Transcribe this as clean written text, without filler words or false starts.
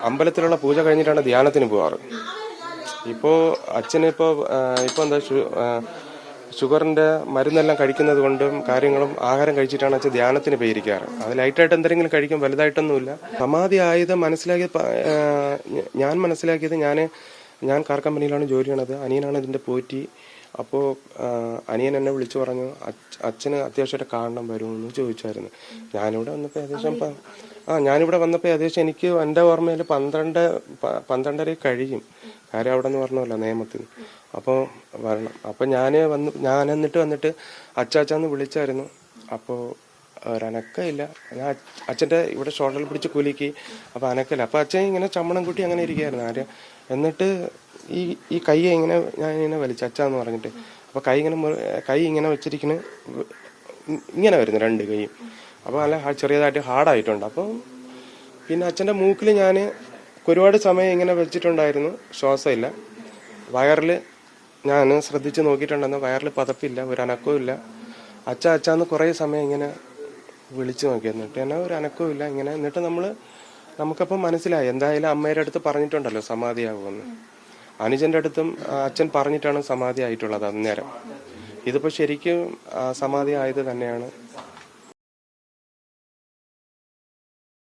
അമ്പലത്തിലുള്ള പൂജ കഴിഞ്ഞിട്ടാണ് ധ്യാനത്തിന് പോവാറ്. ഇപ്പോൾ അച്ഛന് ഇപ്പോൾ എന്താ ഷുഗറിന്റെ മരുന്നെല്ലാം കഴിക്കുന്നത് കൊണ്ടും കാര്യങ്ങളും ആഹാരം കഴിച്ചിട്ടാണ് അച്ഛൻ ധ്യാനത്തിന് പോയിരിക്കാറ്. അത് ലൈറ്റായിട്ട് എന്തെങ്കിലും കഴിക്കും, വലുതായിട്ടൊന്നുമില്ല. സമാധി ആയത് ഞാൻ മനസ്സിലാക്കിയത് ഞാൻ കാർ കമ്പനിയിലാണ് ജോലി ചെയ്യണത്. അനിയനാണ് ഇതിന്റെ പോറ്റി. അപ്പോൾ അനിയൻ എന്നെ വിളിച്ചു പറഞ്ഞു, അച്ഛന് അത്യാവശ്യമായിട്ട് കാണണം വരുമെന്ന് ചോദിച്ചായിരുന്നു. ഞാനിവിടെ വന്നപ്പോൾ ഏകദേശം എനിക്ക് എൻ്റെ ഓർമ്മയിൽ 12:30 കഴിയും. കാര്യം അവിടെ നിന്ന് പറഞ്ഞല്ലോ നിയമത്തിന്. അപ്പോൾ വരണം. അപ്പം ഞാൻ വന്നിട്ട് അച്ചാച്ചാന്ന് വിളിച്ചായിരുന്നു. അപ്പോൾ ഒരനക്കമില്ല. ഞാൻ അച്ഛൻ്റെ ഇവിടെ ഷോൾഡറിൽ പിടിച്ച് കുലുക്കി. അപ്പോൾ അനക്കമില്ല. അപ്പോൾ അച്ഛൻ ഇങ്ങനെ ചമ്മണം കൂട്ടി അങ്ങനെ ഇരിക്കുകയായിരുന്നു ആര്. എന്നിട്ട് ഈ കൈ ഞാൻ ഇങ്ങനെ വലിച്ചു അച്ചാന്ന് പറഞ്ഞിട്ട്. അപ്പോൾ കൈ ഇങ്ങനെ വെച്ചിരിക്കുന്ന ഇങ്ങനെ വരുന്നു രണ്ട് കൈയും. അപ്പോൾ നല്ല ചെറിയതായിട്ട് ഹാർഡായിട്ടുണ്ട്. അപ്പം പിന്നെ അച്ഛൻ്റെ മൂക്കിൽ ഞാൻ ഒരുപാട് സമയം ഇങ്ങനെ വെച്ചിട്ടുണ്ടായിരുന്നു. ശ്വാസമില്ല. വയറിൽ ഞാൻ ശ്രദ്ധിച്ച് നോക്കിയിട്ടുണ്ടെന്ന് വയറിൽ പതപ്പില്ല, ഒരു അനക്കവും ഇല്ല. അച്ഛാന്ന് കുറേ സമയം ഇങ്ങനെ വിളിച്ചു നോക്കി. എന്നിട്ട് തന്നെ ഒരു അനക്കവും ഇല്ല. ഇങ്ങനെ എന്നിട്ട് നമുക്കപ്പം മനസ്സിലായി എന്തായാലും അമ്മയുടെ അടുത്ത് പറഞ്ഞിട്ടുണ്ടല്ലോ സമാധിയാകുമെന്ന്. അനുജന്റെ അടുത്തും അച്ഛൻ പറഞ്ഞിട്ടാണ് സമാധി ആയിട്ടുള്ളത് അന്നേരം. ഇതിപ്പോൾ ശരിക്കും സമാധി ആയത് തന്നെയാണ്